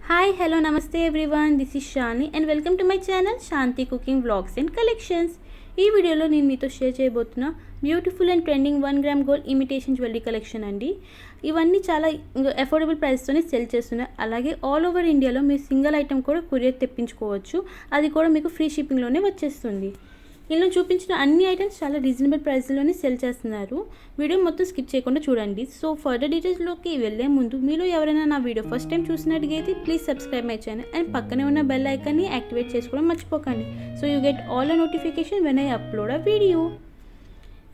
Hi, hello, namaste everyone. This is Shani and welcome to my channel Shanti Cooking Vlogs and Collections. ఈ వీడియోలో నేను మీతో share చేయబోతున్నా beautiful and trending 1 gram gold imitation jewellery collection అండి. ఇవన్నీ చాలా affordable ప్రైస్తోనే cell చేస్తున్నారు. అలాగే ఆల్ ఓవర్ ఇండియాలో మీరు సింగిల్ ఐటెం కూడా కొరియర్ తెప్పించుకోవచ్చు. అది కూడా మీకు ఫ్రీ షిప్పింగ్లోనే వచ్చేస్తుంది. ఇందులో చూపించిన అన్ని ఐటమ్స్ చాలా రీజనబుల్ ప్రైస్లోనే సెల్ చేస్తున్నారు. వీడియో మొత్తం స్కిప్ చేయకుండా చూడండి. సో ఫర్దర్ డీటెయిల్స్లోకి వెళ్ళే ముందు మీలో ఎవరైనా నా వీడియో ఫస్ట్ టైం చూసినట్టుగైతే please subscribe my channel and పక్కనే ఉన్న బెల్ ఐకాన్ని యాక్టివేట్ చేసుకోవడం మర్చిపోకండి. So you get all the notification when I upload a video.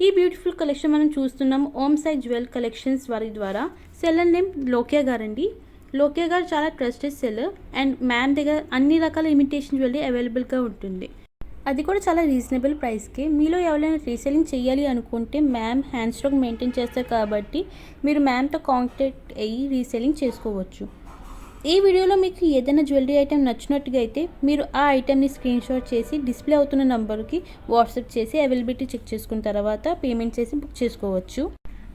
ఈ బ్యూటిఫుల్ కలెక్షన్ మనం చూస్తున్నాం ఓం సాయి జ్యువెల్ కలెక్షన్స్ వారి ద్వారా. సెల్లర్ నేమ్ లోకియా గారండి. లోకియా గారు చాలా ట్రస్టెడ్ సెల్లర్ అండ్ మ్యామ్ దగ్గర అన్ని రకాల ఇమిటేషన్ జ్యువెలరీ అవైలబుల్గా ఉంటుంది. అది కూడా చాలా రీజనబుల్ ప్రైస్కి. మీలో ఎవరైనా రీసెల్లింగ్ చేయాలి అనుకుంటే మ్యామ్ హ్యాండ్ స్టాక్ మెయింటైన్ చేస్తారు కాబట్టి మీరు మ్యామ్తో కాంటాక్ట్ అయ్యి రీసెల్లింగ్ చేసుకోవచ్చు. ఈ వీడియోలో మీకు ఏదైనా జ్యువెలరీ ఐటెం నచ్చినట్టుగా అయితే మీరు ఆ ఐటెంని స్క్రీన్ షాట్ చేసి డిస్ప్లే అవుతున్న నంబర్కి వాట్సాప్ చేసి అవైలబిలిటీ చెక్ చేసుకున్న తర్వాత పేమెంట్ చేసి బుక్ చేసుకోవచ్చు.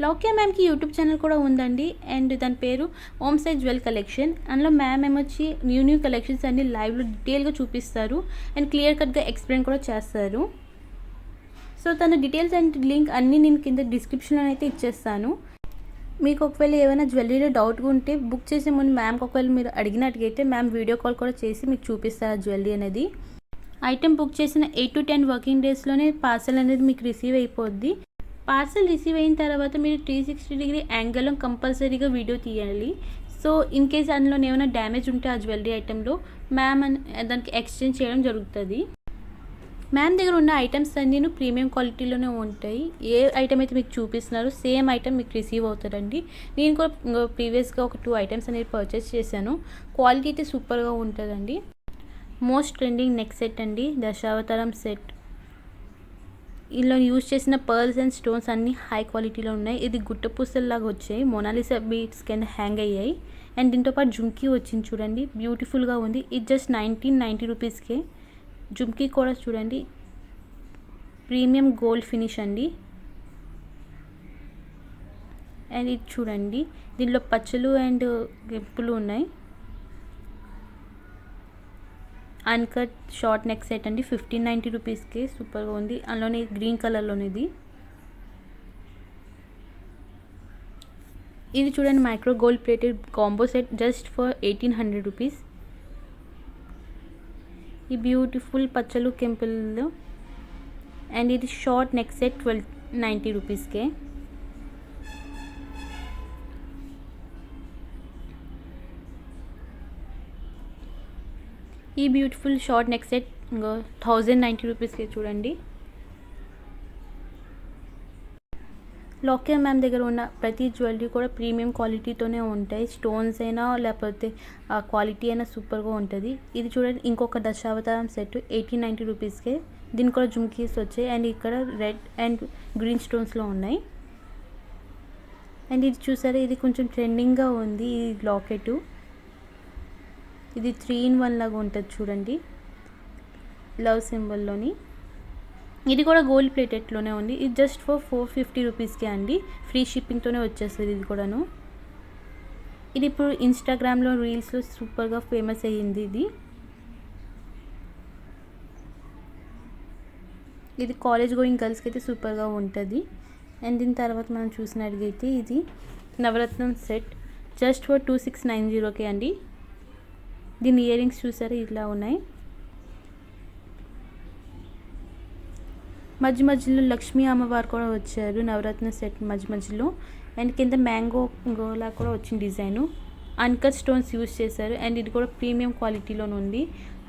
లోకియా మ్యామ్కి యూట్యూబ్ ఛానల్ కూడా ఉందండి అండ్ దాని పేరు ఓం సాయి జ్యువెల్ కలెక్షన్. అందులో మ్యామ్ ఏమొచ్చి న్యూ కలెక్షన్స్ అన్ని లైవ్లో డీటెయిల్గా చూపిస్తారు అండ్ క్లియర్ కట్గా ఎక్స్ప్లెయిన్ కూడా చేస్తారు. సో తన డీటెయిల్స్ అండ్ లింక్ అన్నీ నేను కింద డిస్క్రిప్షన్లో అయితే ఇచ్చేస్తాను. మీకు ఒకవేళ ఏమైనా జ్యువెలరీలో డౌట్గా ఉంటే బుక్ చేసే ముందు మ్యామ్కి ఒకవేళ మీరు అడిగినట్టుగైతే మ్యామ్ వీడియో కాల్ కూడా చేసి మీకు చూపిస్తారు ఆ జ్యువెలరీ అనేది. ఐటెం బుక్ చేసిన 8 to 10 వర్కింగ్ డేస్లోనే పార్సల్ అనేది మీకు రిసీవ్ అయిపోద్ది. పార్సల్ రిసీవ్ అయిన తర్వాత మీరు 360 డిగ్రీ యాంగిల్లో కంపల్సరీగా వీడియో తీయాలి. సో ఇన్ కేస్ అందులో ఏమైనా డ్యామేజ్ ఉంటే ఆ జ్యువెలరీ ఐటెంలో మ్యామ్ దానికి ఎక్స్చేంజ్ చేయడం జరుగుతుంది. మ్యామ్ దగ్గర ఉన్న ఐటమ్స్ అన్నీ ప్రీమియం క్వాలిటీలోనే ఉంటాయి. ఏ ఐటమ్ అయితే మీకు చూపిస్తున్నారో సేమ్ ఐటమ్ మీకు రిసీవ్ అవుతారండి. నేను కూడా ప్రీవియస్గా ఒక 2 ఐటమ్స్ అనేది పర్చేస్ చేశాను. క్వాలిటీ అయితే సూపర్గా ఉంటుందండి. మోస్ట్ ట్రెండింగ్ నెక్ సెట్ అండి, దశావతారం సెట్. ఇందులో యూజ్ చేసిన పర్ల్స్ అండ్ స్టోన్స్ అన్నీ హై క్వాలిటీలో ఉన్నాయి. ఇది గుట్ట పూసల్లాగా వచ్చాయి, మొనాలిసా బీట్స్ కింద హ్యాంగ్ అయ్యాయి అండ్ దీంతో పాటు జుమ్కీ వచ్చింది చూడండి, బ్యూటిఫుల్గా ఉంది. ఇది జస్ట్ 1990 రూపీస్కే. జుమ్కీ కూడా చూడండి, ప్రీమియం గోల్డ్ ఫినిష్ అండి. అండ్ ఇది చూడండి, దీనిలో పచ్చలు అండ్ గింపులు ఉన్నాయి. అన్కట్ షార్ట్ నెక్ సెట్ అండి, 1590 రూపీస్కి. సూపర్గా ఉంది. అందులోనే గ్రీన్ కలర్లోనే ఇది చూడండి, micro gold plated combo set just for 1800 rupees. ఈ బ్యూటిఫుల్ పచ్చలు కెంపుల్లో అండ్ ఇది షార్ట్ నెక్ సెట్ 1290 రూపీస్కే. ఈ బ్యూటిఫుల్ షార్ట్ నెక్ సెట్ 1090 రూపీస్కి చూడండి. లోకియా మ్యామ్ దగ్గర ఉన్న ప్రతి జ్యువెలరీ కూడా ప్రీమియం క్వాలిటీతోనే ఉంటాయి. స్టోన్స్ అయినా లేకపోతే క్వాలిటీ అయినా సూపర్గా ఉంటుంది. ఇది చూడండి, ఇంకొక దశావతారం సెట్ 1890 రూపీస్కే. దీనికి కూడా జుమ్కీస్ వచ్చాయి అండ్ ఇక్కడ రెడ్ అండ్ గ్రీన్ స్టోన్స్లో ఉన్నాయి. అండ్ ఇది చూసారా, ఇది కొంచెం ట్రెండింగ్గా ఉంది. ఈ లాకెట్ ఇది 3-in-1 లాగా ఉంటుంది చూడండి, లవ్ సింబల్లోని. ఇది కూడా గోల్డ్ ప్లేటెడ్లోనే ఉంది. ఇది జస్ట్ ఫర్ 450 రూపీస్కే అండి, ఫ్రీ షిప్పింగ్తోనే వచ్చేస్తుంది ఇది కూడాను. ఇది ఇప్పుడు ఇన్స్టాగ్రామ్లో రీల్స్లో సూపర్గా ఫేమస్ అయ్యింది. ఇది కాలేజ్ గోయింగ్ గర్ల్స్కి అయితే సూపర్గా ఉంటుంది. అండ్ దీని తర్వాత మనం చూసినట్టుగైతే ఇది నవరత్నం సెట్ జస్ట్ ఫర్ 2690కే అండి. దీని ఇయర్ రింగ్స్ చూసారా, ఇట్లా ఉన్నాయి. మధ్యలో లక్ష్మీ అమ్మవారు కూడా వచ్చారు నవరత్న సెట్ మధ్యలో. అండ్ కింద మ్యాంగో గోలా కూడా వచ్చిన డిజైను. అన్కట్ స్టోన్స్ యూజ్ చేశారు అండ్ ఇది కూడా ప్రీమియం క్వాలిటీలోనే ఉంది,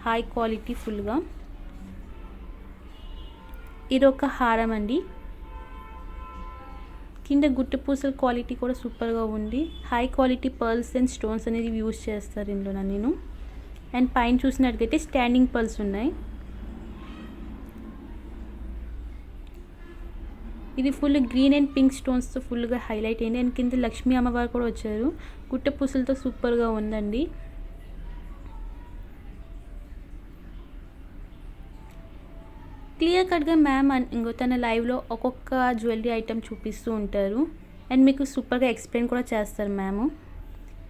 హై క్వాలిటీ ఫుల్గా. ఇది ఒక హారం అండి, కింద గుట్ట పూసల క్వాలిటీ కూడా సూపర్గా ఉంది. High quality pearls and stones అనేది యూజ్ చేస్తారు ఇందులో నేను. అండ్ పైన చూసినట్టుగైతే స్టాండింగ్ పర్ల్స్ ఉన్నాయి. ఇది ఫుల్ గ్రీన్ అండ్ పింక్ స్టోన్స్తో ఫుల్గా హైలైట్ అయింది. అండ్ కింద లక్ష్మీ అమ్మవారు కూడా వచ్చారు, గుట్ట పూసలతో సూపర్గా ఉందండి. క్లియర్ కట్గా మ్యామ్ తన లైవ్లో ఒక్కొక్క జ్యువెలరీ ఐటెం చూపిస్తూ ఉంటారు. అండ్ మీకు సూపర్గా ఎక్స్ప్లెయిన్ కూడా చేస్తారు మ్యామ్.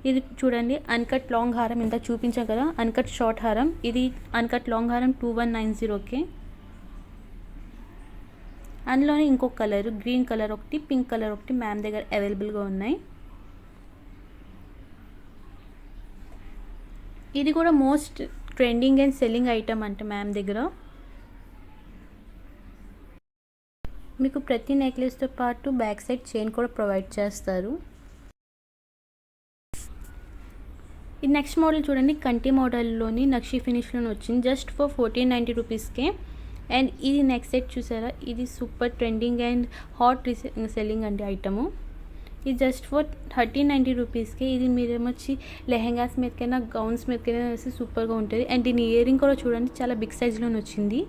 ఇది చూడండి, అన్కట్ లాంగ్ హారం ఇంత చూపించాం కదా, అన్కట్ షార్ట్ హారం. ఇది అన్కట్ లాంగ్ హారం 2190కే. అందులోనే ఇంకొక కలర్, గ్రీన్ కలర్ ఒకటి, పింక్ కలర్ ఒకటి మ్యామ్ దగ్గర అవైలబుల్గా ఉన్నాయి. ఇది కూడా most trending and selling item అంట మ్యామ్ దగ్గర. మీకు ప్రతి నెక్లెస్తో పాటు బ్యాక్ సైడ్ చైన్ కూడా ప్రొవైడ్ చేస్తారు. ఈ నెక్స్ట్ మోడల్ చూడండి, కంటి మోడల్లోని నక్షి ఫినిష్లోని వచ్చింది జస్ట్ ఫర్ 1490 రూపీస్కే. అండ్ ఇది నెక్స్ట్ సెట్ చూసారా, ఇది super trending and hot selling అండి ఐటము. ఇది జస్ట్ ఫర్ 1390 రూపీస్కి. ఇది మీరేమొచ్చి లెహెంగాస్ మీదకైనా గౌన్స్ మీదకైనా వేసి సూపర్గా ఉంటుంది. అండ్ దీని ఇయరింగ్ కూడా చూడండి చాలా బిగ్ సైజ్లోనే వచ్చింది.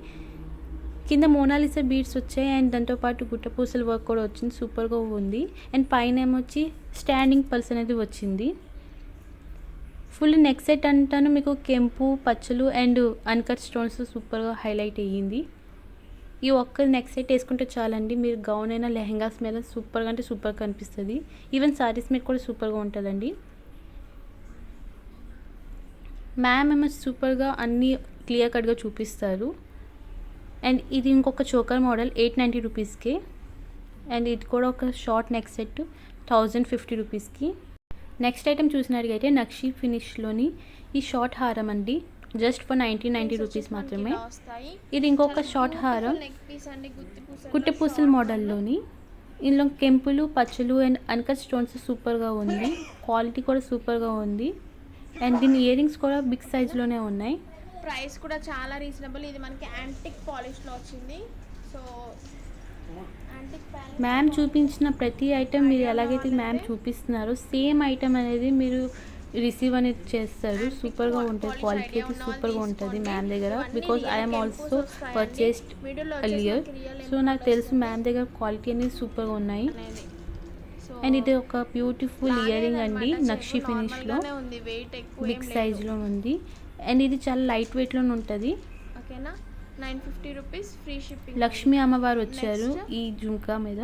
కింద మోనాలిసా బీడ్స్ వచ్చాయి అండ్ దాంతోపాటు గుట్టపూసల వర్క్ కూడా వచ్చింది, సూపర్గా ఉంది. అండ్ పైన ఏమొచ్చి స్టాండింగ్ పల్స్ అనేది వచ్చింది. ఫుల్ నెక్ సెట్ అంటాను మీకు కెంపు పచ్చలు అండ్ అన్కట్ స్టోన్స్ సూపర్గా హైలైట్ అయ్యింది. ఈ ఒక్క నెక్ సెట్ వేసుకుంటే చాలండి, మీరు గౌన్ అయినా లెహెంగాస్ మీద సూపర్గా అంటే సూపర్గా కనిపిస్తుంది. ఈవెన్ సారీస్ మీద కూడా సూపర్గా ఉంటుందండి. మ్యామ్ ఏమో సూపర్గా అన్నీ క్లియర్ కట్గా చూపిస్తారు. అండ్ ఇది ఇంకొక చోకర్ మోడల్ 890 రూపీస్కి. అండ్ ఇది కూడా ఒక షార్ట్ నెక్ సెట్ 1050 రూపీస్కి. నెక్స్ట్ ఐటమ్ చూసినట్టుగైతే నక్షి ఫినిష్లోని ఈ షార్ట్ హారం అండి, జస్ట్ ఫర్ 1990 రూపీస్ మాత్రమే. ఇది ఇంకొక షార్ట్ హారం కుట్టపూసల మోడల్లోని. ఇందులో కెంపులు పచ్చలు అండ్ అన్కట్ స్టోన్స్ సూపర్గా ఉంది, క్వాలిటీ కూడా సూపర్గా ఉంది. అండ్ దీని ఇయరింగ్స్ కూడా బిగ్ సైజ్లోనే ఉన్నాయి. ప్రైస్ కూడా చాలా రీజనబుల్. ఇది మనకి యాంటిక్ పాలిష్లో వచ్చింది. సో మ్యామ్ చూపించిన ప్రతి ఐటెం మీరు ఎలాగైతే మ్యామ్ చూపిస్తున్నారో సేమ్ ఐటెం అనేది మీరు రిసీవ్ అనేది చేస్తారు. సూపర్గా ఉంటుంది, క్వాలిటీ అయితే సూపర్గా ఉంటుంది మ్యామ్ దగ్గర. Because I'm also purchased earlier, so నాకు తెలుసు మ్యామ్ దగ్గర క్వాలిటీ అనేది సూపర్గా ఉన్నాయి. అండ్ ఇది ఒక బ్యూటిఫుల్ ఇయరింగ్ అండి, నక్షి ఫినిష్లో బిగ్ సైజ్లో ఉంది. అండ్ ఇది చాలా లైట్ వెయిట్లో ఉంటుంది. ఓకేనా, 950 రూపీస్ ఫ్రీ షిప్పింగ్. లక్ష్మీ అమ్మవారు వచ్చారు ఈ జుంకా మీద.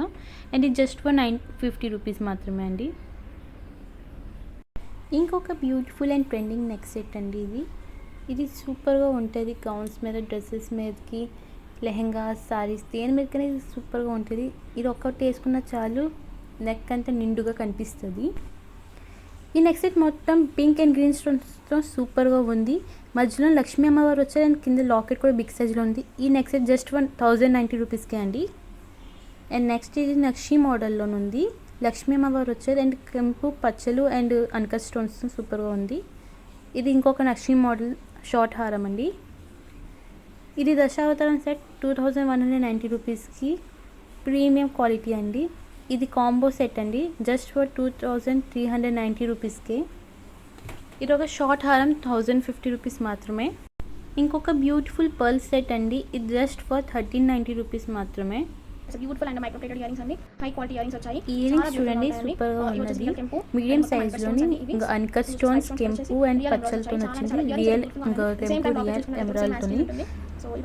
అండ్ ఇది జస్ట్ ఫర్ 950 రూపీస్ మాత్రమే అండి. ఇంకొక beautiful and trending neck set అండి ఇది సూపర్గా ఉంటుంది. గౌన్స్ మీద, డ్రెస్సెస్ మీదకి, లెహెంగా, సారీస్ దేని మీదకనే ఇది సూపర్గా ఉంటుంది. ఇది ఒక్కటి వేసుకున్న చాలు నెక్ అంతా నిండుగా కనిపిస్తుంది. ఈ నెక్ సెట్ మొత్తం పింక్ అండ్ గ్రీన్ స్టోన్స్తో సూపర్గా ఉంది. మధ్యలో లక్ష్మీ అమ్మవారు వచ్చారు అండ్ కింద లాకెట్ కూడా బిగ్ సైజ్లో ఉంది. ఈ నెక్ సెట్ జస్ట్ 1090 రూపీస్కే అండి. అండ్ నెక్స్ట్ ఇది నక్షి మోడల్లో ఉంది, లక్ష్మీ అమ్మవారు వచ్చారు అండ్ కెంపు పచ్చలు అండ్ అన్కట్ స్టోన్స్ సూపర్గా ఉంది. ఇది ఇంకొక నక్షి మోడల్ షార్ట్ హారం అండి. ఇది దశావతారం సెట్ 2190 రూపీస్కి, ప్రీమియం క్వాలిటీ అండి. ఇది కాంబో సెట్ అండి, జస్ట్ ఫర్ 2390 రూపీస్కే. ఇది ఒక షార్ట్ హారం 1050 రూపీస్ మాత్రమే. ఇంకొక బ్యూటిఫుల్ పర్ల్ సెట్ అండి, ఇది జస్ట్ ఫర్ 1390 రూపీస్ మాత్రమే. Beautiful and micro plated earrings అండి, హై క్వాలిటీ ఇయరింగ్స్ వచ్చాయి. ఇయరింగ్స్ చూడండి సూపర్గా ఉన్నది, మీడియం సైజ్లోని ఇంకా అన్కట్ స్టోన్స్ కెంపు అండ్ పచ్చలతో వచ్చింది. రియల్ కెంపు రియల్ ఎమరాల్డ్తోని.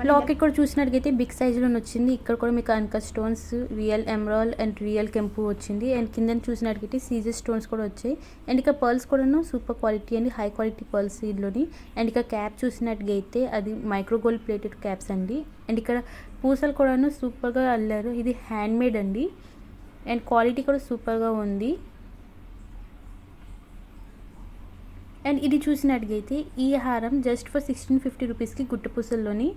లాకెట్ కూడా చూసినట్టుగైతే బిగ్ సైజ్లో వచ్చింది. ఇక్కడ కూడా మీకు uncut stones, real emerald and real కెంపు వచ్చింది. అండ్ కింద చూసినట్టుగైతే సీజర్ స్టోన్స్ కూడా వచ్చాయి. అండ్ ఇక పర్ల్స్ కూడాను సూపర్ క్వాలిటీ అండి, హై క్వాలిటీ పర్ల్స్ ఇందులోని. అండ్ ఇక క్యాప్ చూసినట్టుగైతే అది మైక్రో గోల్డ్ ప్లేటెడ్ క్యాప్స్ అండి. అండ్ ఇక్కడ పూసలు కూడాను సూపర్గా అల్లారు, ఇది హ్యాండ్మేడ్ అండి. అండ్ క్వాలిటీ కూడా సూపర్గా ఉంది. అండ్ ఇది చూసినట్టుగైతే ఈ హారం జస్ట్ ఫర్ 1650 రూపీస్కి గుట్టపూసల్లోని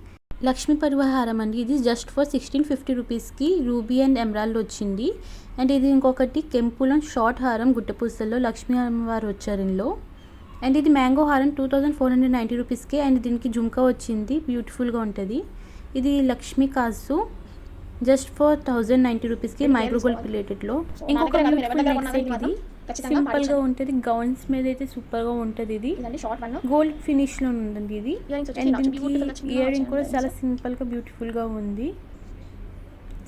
లక్ష్మీ పరువ హారం అండి. ఇది జస్ట్ ఫర్ 1650 రూపీస్కి రూబీ అండ్ ఎమరాల్డ్ వచ్చింది. అండ్ ఇది ఇంకొకటి కెంపులో షార్ట్ హారం గుట్టపూసల్లో లక్ష్మీ అమ్మవారు వచ్చారు ఇందులో. అండ్ ఇది మ్యాంగో హారం 2490 రూపీస్కి. అండ్ దీనికి జుంకా వచ్చింది, బ్యూటిఫుల్గా ఉంటుంది. ఇది లక్ష్మీ కాజు జస్ట్ ఫర్ 1090 రూపీస్కి మైక్రో గోల్డ్ ప్లేటెడ్లో. ఇంకొక బ్యూటిఫుల్ నెక్ సెట్ ఇది, సింపుల్గా ఉంటుంది, గౌన్స్ మీద అయితే సూపర్గా ఉంటుంది. ఇది గోల్డ్ ఫినిష్లో ఉందండి ఇది. అండ్ దీనికి ఇయరింగ్ కూడా చాలా సింపుల్గా బ్యూటిఫుల్గా ఉంది.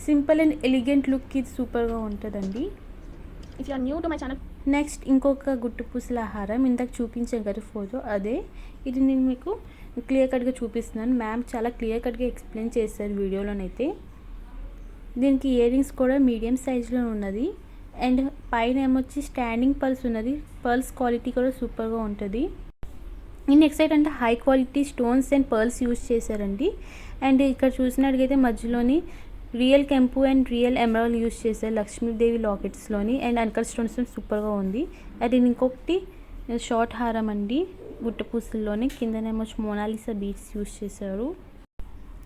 సింపుల్ అండ్ ఎలిగెంట్ లుక్ ఇది సూపర్గా ఉంటుందండి. If you are new to my channel. Next ఇంకొక గుట్టు పూసల హారం ఇందాక చూపించాను కదా ఫోటో, అదే ఇది నేను మీకు క్లియర్ కట్గా చూపిస్తున్నాను. మ్యామ్ చాలా క్లియర్ కట్గా ఎక్స్ప్లెయిన్ చేశారు వీడియోలోనైతే. దీనికి ఇయరింగ్స్ కూడా మీడియం సైజ్లో ఉన్నది. అండ్ పైన ఏమొచ్చి స్టాండింగ్ పర్ల్స్ ఉన్నది. పర్ల్స్ క్వాలిటీ కూడా సూపర్గా ఉంటుంది. ఈ నెక్స్ట్ సైడ్ అంటే high quality stones and pearls use చేశారండి. అండ్ ఇక్కడ చూసినట్టుగైతే మధ్యలోని రియల్ కెంపు అండ్ రియల్ ఎమరాల్డ్ యూజ్ చేశారు లక్ష్మీదేవి లాకెట్స్లోని. అండ్ అంకర్ స్టోన్స్ సూపర్గా ఉంది. అది ఇంకొకటి షార్ట్ హారం అండి గుట్టపూసల్లోని. కిందనేమో మోనాలిసా బీడ్స్ యూజ్ చేశారు.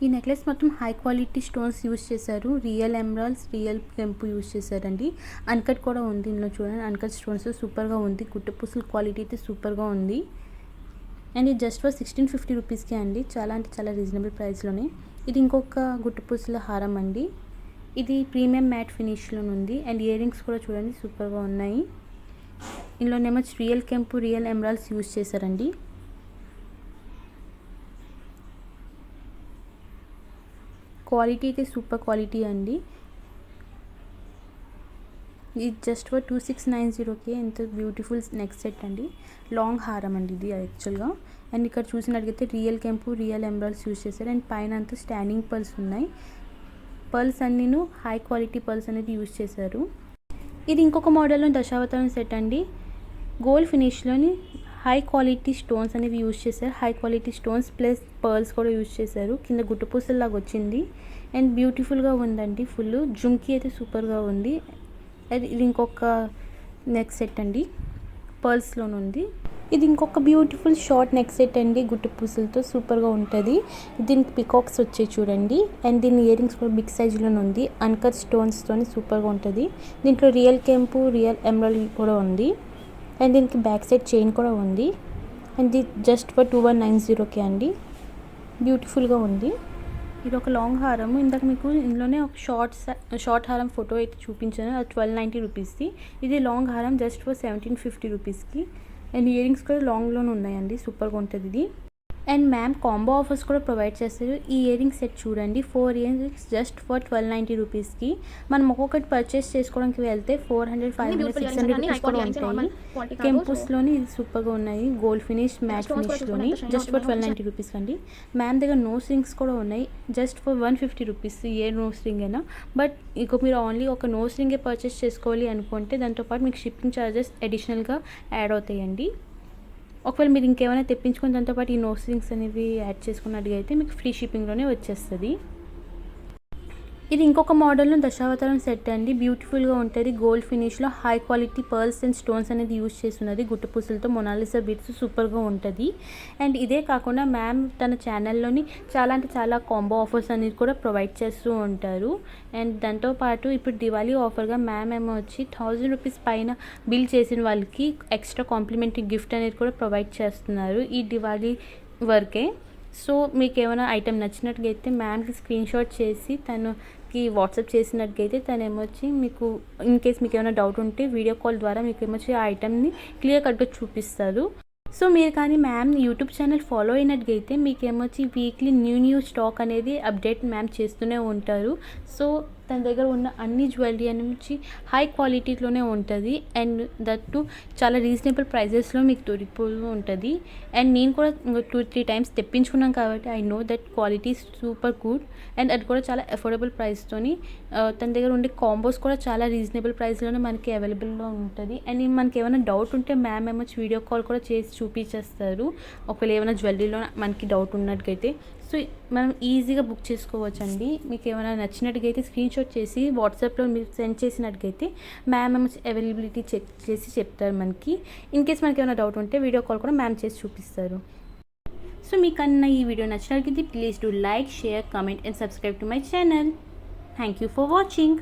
ఈ నెక్లెస్ మొత్తం హై క్వాలిటీ స్టోన్స్ యూజ్ చేశారు. రియల్ ఎమరాల్డ్స్, రియల్ కెంపు యూజ్ చేశారండి. అన్కట్ కూడా ఉంది ఇందులో చూడండి. అన్కట్ స్టోన్స్ సూపర్గా ఉంది. గుట్టపూసల క్వాలిటీ అయితే సూపర్గా ఉంది. అండ్ ఇది జస్ట్ ఫర్ 1650 రూపీస్కే అండి. చాలా అంటే చాలా రీజనబుల్ ప్రైస్లోనే. ఇది ఇంకొక గుట్టపూసల హారం అండి. ఇది ప్రీమియం మ్యాట్ ఫినిష్లో ఉంది. అండ్ ఇయర్ రింగ్స్ కూడా చూడండి సూపర్గా ఉన్నాయి. ఇందులోనేమో రియల్ కెంపు, రియల్ ఎమరాల్డ్స్ యూజ్ చేశారండి. క్వాలిటీ అయితే సూపర్ క్వాలిటీ అండి. ఇది జస్ట్ ఫర్ 2690కే ఎంత బ్యూటిఫుల్ నెక్ సెట్ అండి. లాంగ్ హారం అండి ఇది యాక్చువల్గా. అండ్ ఇక్కడ చూసినట్లయితే రియల్ కెంపు, రియల్ ఎమరాల్డ్స్ యూజ్ చేశారు. అండ్ పైన అంతా స్టాండింగ్ పర్ల్స్ ఉన్నాయి. పర్ల్స్ అన్నీను హై క్వాలిటీ పర్ల్స్ అనేది యూజ్ చేశారు. ఇది ఇంకొక మోడల్లో దశావతారం సెట్ అండి. గోల్డ్ ఫినిష్లోని హై క్వాలిటీ స్టోన్స్ అనేవి యూజ్ చేశారు. High quality stones plus pearls కూడా యూజ్ చేశారు. కింద గుట్టపూసల్లాగా వచ్చింది. అండ్ బ్యూటిఫుల్గా ఉందండి. ఫుల్ జుమ్కీ అయితే సూపర్గా ఉంది. ఇది ఇంకొక నెక్ సెట్ అండి, పర్ల్స్లోనే ఉంది. ఇది ఇంకొక బ్యూటిఫుల్ షార్ట్ నెక్ సెట్ అండి గుట్టపూసలతో సూపర్గా ఉంటుంది. దీనికి పికాక్స్ వచ్చాయి చూడండి. అండ్ దీని ఇయర్ రింగ్స్ కూడా బిగ్ సైజులోనే ఉంది. అన్కట్ స్టోన్స్తో సూపర్గా ఉంటుంది. దీంట్లో రియల్ కెంపు, రియల్ ఎమరాల్డ్ కూడా ఉంది. అండ్ దీనికి బ్యాక్ సైడ్ చైన్ కూడా ఉంది. అండ్ ఇది జస్ట్ ఫర్ 2190కే అండి. బ్యూటిఫుల్గా ఉంది. ఇది ఒక లాంగ్ హారం. ఇందాక మీకు ఇందులోనే ఒక షార్ట్ హారం ఫోటో అయితే చూపించాను. అది 1290 రూపీస్ది. ఇది లాంగ్ హారం జస్ట్ ఫర్ 1750 రూపీస్కి. అండ్ ఇయర్ రింగ్స్ కూడా లాంగ్లోనే ఉన్నాయండి. సూపర్గా ఉంటుంది ఇది. అండ్ మ్యామ్ కాంబో ఆఫర్స్ కూడా ప్రొవైడ్ చేస్తారు. ఈ ఇయర్ రింగ్స్ సెట్ చూడండి. 4 ఇయర్ రింగ్స్ జస్ట్ ఫర్ 1290 రూపీస్కి. మనం ఒక్కొక్కటి పర్చేస్ చేసుకోవడానికి వెళ్తే 400, 500, 600 రూపీస్ కూడా ఉంటాయి. కెంపుస్లోని ఇది సూపర్గా ఉన్నాయి. గోల్డ్ ఫినిష్, మ్యాట్ ఫినిష్లోని జస్ట్ ఫర్ 1290 రూపీస్ అండి. మ్యామ్ దగ్గర నోస్ రింగ్స్ కూడా ఉన్నాయి జస్ట్ ఫర్ 150 రూపీస్. ఏ నోస్ రింగ్ అయినా. బట్ ఇక మీరు ఓన్లీ ఒక నోస్ రింగే పర్చేస్ చేసుకోవాలి అనుకుంటే దాంతోపాటు మీకు షిప్పింగ్ ఛార్జెస్ అడిషనల్గా యాడ్ అవుతాయండి. ఒకవేళ మీరు ఇంకేమైనా తెప్పించుకొని దాంతోపాటు ఈ నోస్ రింగ్స్ అనేవి యాడ్ చేసుకున్నట్టుగా అయితే మీకు ఫ్రీ షిప్పింగ్లోనే వచ్చేస్తుంది. ఇది ఇంకొక మోడల్లో దశావతారం సెట్ అండి. బ్యూటిఫుల్గా ఉంటుంది. గోల్డ్ ఫినిష్లో high quality pearls and stones అనేది యూజ్ చేస్తున్నది. గుట్టపూసలతో మొనాలిసా బీడ్స్ సూపర్గా ఉంటుంది. అండ్ ఇదే కాకుండా మ్యామ్ తన ఛానల్లోని చాలా అంటే చాలా కాంబో ఆఫర్స్ అనేది కూడా ప్రొవైడ్ చేస్తూ ఉంటారు. అండ్ దాంతోపాటు ఇప్పుడు దివాళీ ఆఫర్గా మ్యామ్ ఏమో వచ్చి 1000 రూపీస్ పైన బిల్ చేసిన వాళ్ళకి ఎక్స్ట్రా కాంప్లిమెంటరీ గిఫ్ట్ అనేది కూడా ప్రొవైడ్ చేస్తున్నారు ఈ దివాళీ వరకే. సో మీకు ఏమైనా ఐటెం నచ్చినట్టుగా అయితే మ్యామ్కి స్క్రీన్ షాట్ చేసి తనకి వాట్సాప్ చేసినట్టుగైతే తను ఏమొచ్చి మీకు ఇన్ కేస్ మీకు ఏమైనా డౌట్ ఉంటే వీడియో కాల్ ద్వారా మీకు ఏమొచ్చి ఆ ఐటెంని క్లియర్ కట్గా చూపిస్తారు. సో మీరు కానీ మ్యామ్ యూట్యూబ్ ఛానల్ ఫాలో అయినట్టుగైతే మీకు ఏమొచ్చి వీక్లీ న్యూ స్టాక్ అనేది అప్డేట్ మ్యామ్ చేస్తూనే ఉంటారు. సో తన దగ్గర ఉన్న అన్ని జ్యువెలరీ అనేది హై క్వాలిటీలోనే ఉంటుంది. అండ్ దట్టు చాలా రీజనబుల్ ప్రైజెస్లో మీకు దొరికిపోతూ ఉంటుంది. అండ్ నేను కూడా 2-3 టైమ్స్ తెప్పించుకున్నాను కాబట్టి I know that quality super good. And అది కూడా చాలా అఫోర్డబుల్ ప్రైస్తోని తన దగ్గర ఉండే కాంబోస్ కూడా చాలా రీజనబుల్ ప్రైస్లోనే మనకి అవైలబుల్గా ఉంటుంది. అండ్ మనకి ఏమైనా డౌట్ ఉంటే మ్యామ్ ఏమొచ్చి వీడియో కాల్ కూడా చేసి చూపించేస్తారు ఒకవేళ ఏమైనా జ్యువెలరీలో మనకి డౌట్ ఉన్నట్టుగైతే. సో మనం ఈజీగా బుక్ చేసుకోవచ్చు అండి. మీకు ఏమైనా నచ్చినట్టుగా అయితే స్క్రీన్ షాట్ చేసి వాట్సాప్లో మీరు సెండ్ చేసినట్టుగైతే మ్యామ్ అవైలబిలిటీ చెక్ చేసి చెప్తారు మనకి. ఇన్ కేస్ మనకి ఏమైనా డౌట్ ఉంటే వీడియో కాల్ కూడా మ్యామ్ చేసి చూపిస్తారు. సో మీకు అన్న ఈ వీడియో నచ్చినట్లయితే please do like, share, comment and subscribe to my channel. Thank you for watching.